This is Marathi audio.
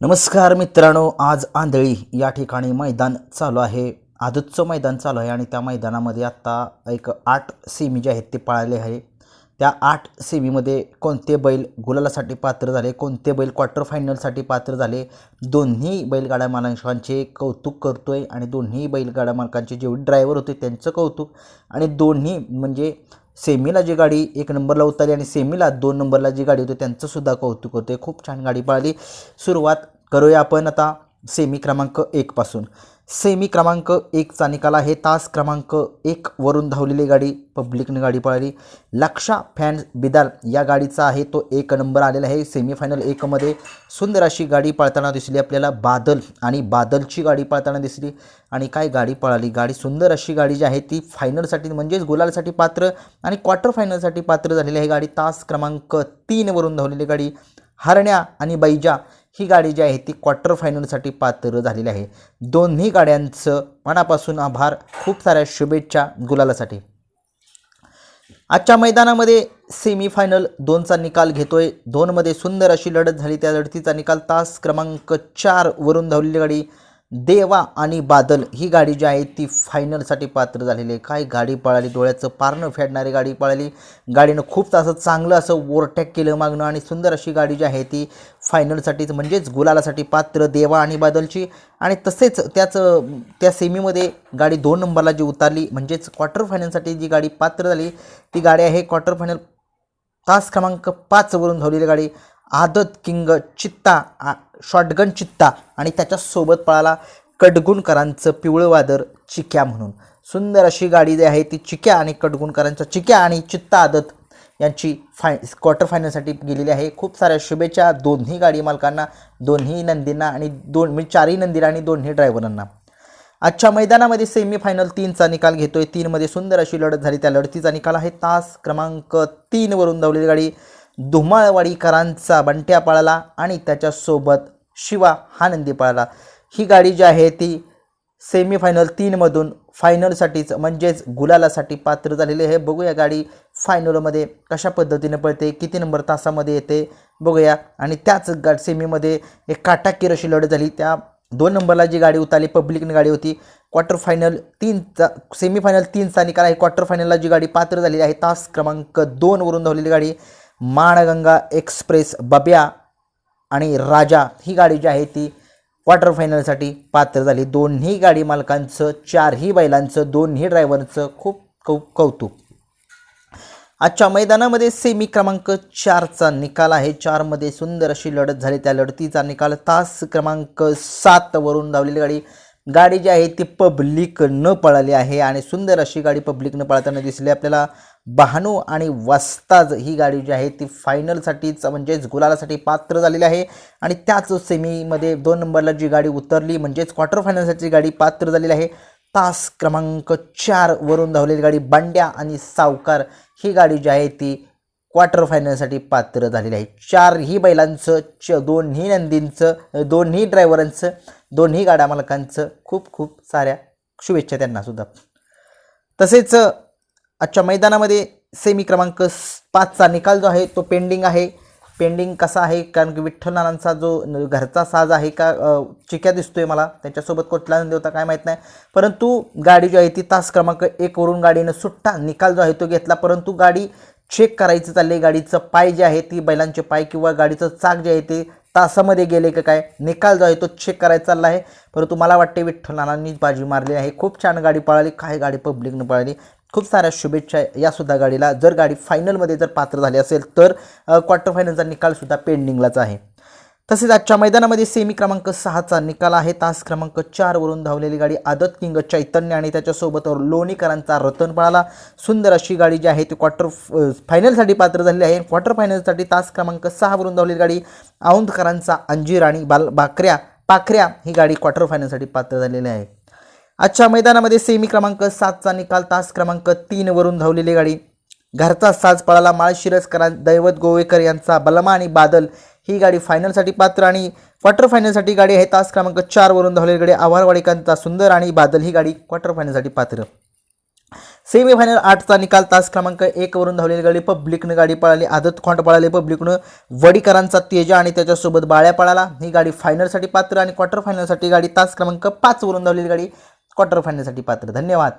नमस्कार मित्रांनो, आज आंधळी या ठिकाणी मैदान चालू आहे. आदतचं मैदान चालू आहे आणि त्या मैदानामध्ये आत्ता एक 8 सेमी जे आहेत ते पळाले आहे. त्या 8 सेमीमध्ये कोणते बैल गुलालासाठी पात्र झाले, कोणते बैल क्वार्टर फायनलसाठी पात्र झाले, दोन्ही बैलगाड्या मालकांचे कौतुक करतोय आणि दोन्ही बैलगाड्या मालकांचे जेवढे ड्रायव्हर होते त्यांचं कौतुक आणि दोन्ही म्हणजे सेमीला जी गाडी 1 नंबरला उतरली आणि सेमीला 2 नंबरला जी गाडी होती त्यांचंसुद्धा कौतुक होते. खूप छान गाडी पळाली. सुरुवात करूया आपण आता सेमी क्रमांक 1 पासून. सेमी क्रमांक 1चा निकाल आहे. तास क्रमांक 1 वरून धावलेली गाडी पब्लिकने गाडी पळाली. लक्षा फॅन बिदाल या गाडीचा आहे तो 1 नंबर आलेला आहे. सेमीफायनल 1 मध्ये सुंदर अशी गाडी पळताना दिसली आपल्याला. बादल आणि बादलची गाडी पळताना दिसली आणि काय गाडी पळाली. गाडी सुंदर अशी गाडी जी आहे ती फायनलसाठी म्हणजेच गुलालसाठी पात्र आणि क्वार्टर फायनलसाठी पात्र झालेली आहे गाडी. तास क्रमांक 3 वरून धावलेली गाडी हरण्या आणि बैजा ही गाडी जी आहे ती क्वार्टर फायनलसाठी पात्र झालेली आहे. दोन्ही गाड्यांचं मनापासून आभार. खूप साऱ्या शुभेच्छा गुलालासाठी. आजच्या मैदानामध्ये सेमीफायनल 2चा निकाल घेतोय. 2 मध्ये सुंदर अशी लढत झाली. त्या लढतीचा निकाल तास क्रमांक 4 वरून धावलेली गाडी देवा आणि बादल ही गाडी जी आहे ती फायनलसाठी पात्र झालेली आहे. काय गाडी पळाली. डोळ्याचं पारणं फेडणारी गाडी पळाली. गाडीनं खूप असं चांगलं असं ओव्हरटेक केलं मागणं आणि सुंदर अशी गाडी जी आहे ती फायनलसाठीच म्हणजेच गुलालासाठी पात्र देवा आणि बादलची. आणि तसेच त्या सेमीमध्ये गाडी 2 नंबरला जी उतरली म्हणजेच क्वार्टर फायनलसाठी जी गाडी पात्र झाली ती गाडी आहे क्वार्टर फायनल तास क्रमांक 5 वरून धावलेली गाडी आदत किंग चित्ता शॉटगन चित्ता आणि त्याच्यासोबत पळाला कडगुणकरांचं पिवळं वादळ चिक्या म्हणून. सुंदर अशी गाडी जी आहे ती चिक्या आणि कडगुणकरांचा चिक्या आणि चित्ता आदत यांची क्वार्टर फायनलसाठी गेलेली आहे. खूप साऱ्या शुभेच्छा दोन्ही गाडी मालकांना, दोन्ही नंदींना आणि चारही नंदीला आणि दोन्ही ड्रायव्हरांना. आजच्या मैदानामध्ये सेमीफायनल 3चा निकाल घेतोय. 3 मध्ये सुंदर अशी लढत झाली. त्या लढतीचा निकाल आहे तास क्रमांक 3 वरून धावलेली गाडी धुमाळवाडीकरांचा बंट्या पळाला आणि त्याच्यासोबत शिवा हा नंदी पळाला. ही गाडी जी आहे ती सेमीफायनल 3 मधून फायनलसाठीच म्हणजेच गुलालासाठी पात्र झालेली आहे. बघूया गाडी फायनलमध्ये कशा पद्धतीने पळते, किती नंबर तासामध्ये येते बघूया. आणि त्याच सेमीमध्ये एक काटाकीर अशी लढत झाली. त्या 2 नंबरला जी गाडी उतरली पब्लिकने गाडी होती. क्वार्टर फायनल 3चा सेमीफायनल 3चा निकाल आहे. क्वार्टर फायनलला जी गाडी पात्र झालेली आहे तास क्रमांक 2 वरून धावलेली गाडी माणगंगा एक्सप्रेस बब्या आणि राजा ही गाडी जी आहे ती क्वार्टर फायनलसाठी पात्र झाली. दोन्ही गाडी मालकांचं, चारही बैलांचं, दोन्ही ड्रायव्हरचं खूप खूप कौतुक. आजच्या मैदानामध्ये सेमी क्रमांक 4चा निकाल आहे. 4 मध्ये सुंदर अशी लढत झाली. त्या लढतीचा निकाल तास क्रमांक 7 वरून धावलेली गाडी जी आहे ती पब्लिक न पळाली आहे आणि सुंदर अशी गाडी पब्लिकनं पळताना दिसली आपल्याला. बहानू आणि वस्ताज ही गाडी जी आहे ती फायनलसाठीच म्हणजेच गुलालासाठी पात्र झालेली आहे. आणि त्याच सेमीमध्ये 2 नंबरला जी गाडी उतरली म्हणजेच क्वार्टर फायनलसाठी गाडी पात्र झालेली आहे. तास क्रमांक 4 वरून धावलेली गाडी बंड्या आणि सावकार ही गाडी जी आहे ती क्वार्टर फायनलसाठी पात्र झालेली आहे. चारही बैलांचं, दोन्ही नंदींचं, दोन्ही ड्रायव्हरांचं, दोन्ही गाड्या मालकांचं खूप खूप साऱ्या शुभेच्छा त्यांना सुद्धा. तसेच आजच्या मैदानामध्ये सेमी क्रमांक 5चा निकाल जो आहे तो पेंडिंग आहे. पेंडिंग कसा आहे कारण की विठ्ठलनानांचा जो घरचा साज आहे का चिक्या दिसतोय मला, त्याच्यासोबत कुठला नंदी होता काय माहीत नाही. परंतु गाडी जी आहे ती तास क्रमांक 1 वरून गाडीनं सुट्टा निकाल जो आहे तो घेतला. परंतु गाडी चेक करायचं चाललंय. गाडीचं पाय जे आहे ती बैलांचे पाय किंवा गाडीचं चाक जे आहे ते तासामध्ये गेले का काय निकाल जो आहे तो चेक करायचा चालला आहे. परंतु मला वाटते विठ्ठलनानांनीच बाजी मारली आहे. खूप छान गाडी पळाली. काय गाडी पब्लिकनं पळाली. खूप साऱ्या शुभेच्छा यासुद्धा गाडीला. जर गाडी फायनलमध्ये जर पात्र झाली असेल तर क्वार्टर फायनलचा निकालसुद्धा पेंडिंगलाच आहे. तसेच आजच्या मैदानामध्ये सेमी क्रमांक 6चा निकाल आहे. तास क्रमांक 4 वरून धावलेली गाडी आदत किंग चैतन्य आणि त्याच्यासोबत लोणीकरांचा रतन पळाला. सुंदर अशी गाडी जी आहे ती क्वार्टर फायनलसाठी पात्र झालेली आहे. क्वार्टर फायनलसाठी तास क्रमांक 6 वरून धावलेली गाडी औंधकरांचा अंजीर आणि पाखऱ्या ही गाडी क्वार्टर फायनलसाठी पात्र झालेली आहे. आजच्या मैदानामध्ये सेमी क्रमांक 7चा निकाल तास क्रमांक 3 वरून धावलेली गाडी घरचा साज पळाला. माळशिरसकरां दैवत गोवेकर यांचा बलमा आणि बादल ही गाडी फायनलसाठी पात्र आणि क्वार्टर फायनलसाठी गाडी आहे तास क्रमांक 4 वरून धावलेली गाडी आव्हारवाडीकरांचा सुंदर आणि बादल ही गाडी क्वार्टर फायनलसाठी पात्र. सेमीफायनल 8चा निकाल तास क्रमांक 1 वरून धावलेली गाडी पब्लिकनं गाडी पळाली, आदत खोंड पळाली पब्लिकनं, वडीकरांचा तेजा आणि त्याच्यासोबत बाळ्या पळाला. ही गाडी फायनलसाठी पात्र आणि क्वार्टर फायनलसाठी गाडी तास क्रमांक 5 वरून धावलेली गाडी क्वार्टर फायनलसाठी पात्र. धन्यवाद.